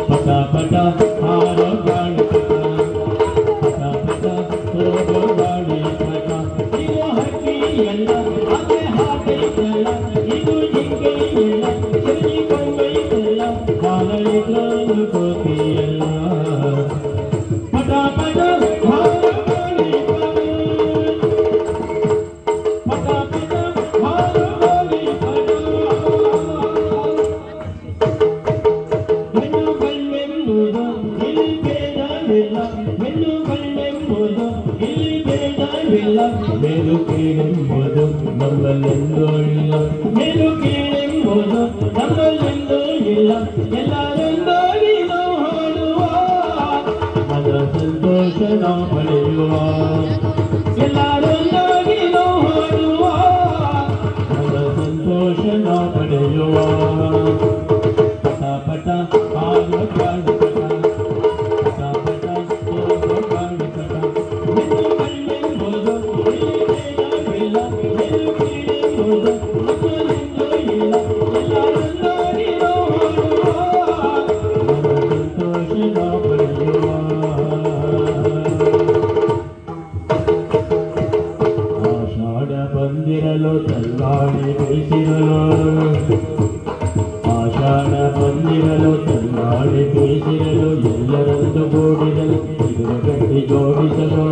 ಪಟ ಪಟ ಹಾರೋ ಗಾಳಿ ಪಟ ಪಟ ಹೋಗೋ ಗಾಳಿ ಪಟ ಇದು ಹಕ್ಕಿ ಎಲ್ಲ ಅದೇ ಹಾಕೈತಲ್ಲ ಇದು ಜಿಂಕೆ ಎಲ್ಲ ಸರಿ ಕೊಂಬೈತಲ್ಲ ಹಾಲೈತಲ್ಲ ಕೋತಿಯಲ್ಲ ಪಟ ಪಟ ಹಾರೋ ಗಾಳಿ ಪಟ ಪಟ ಹಾರೋ ಗಾಳಿ ಪಟ ಮೇಲು ಕೀಳೆಂಬುದು ನಮ್ಮಲ್ಲೆಂದೂ ಇಲ್ಲ ಮೇಲು ಕೀಳೆಂಬುದು ನಮ್ಮಲ್ಲೆಂದೂ ಇಲ್ಲ ಎಲ್ಲರೆಂದಾಗಿ ನಾವು ಹಾಡುವ ಅದರ ಸಂತೋಷ ನಾವು ಪಡೆಯುವ ಎಲ್ಲರೆಂದಾಗಿ ನಾವು ಹಾಡುವ ಅದರ ಸಂತೋಷ ನಾವು ಪಡೆಯುವ ಪಟ ಪಟ ಹಾಡುವ ಗಾಳಿ ಪಟ ಪಟ ಪಟ ಹೋಗುವ ಗಾಳಿ ಪಟ ಬಂದಿರಲು ತಲ್ಲಾಡಿ ಬೀಸಿರಲು ಆಷಾಢ ಬಂದಿರಲು ತಲ್ಲಾಡಿ ಬೀಸಿರಲು ಎಲ್ಲರಂದು ಗೂಡಿರಲು ಇದುರು ಗಟ್ಟಿ ಜೋಡಿಸಲು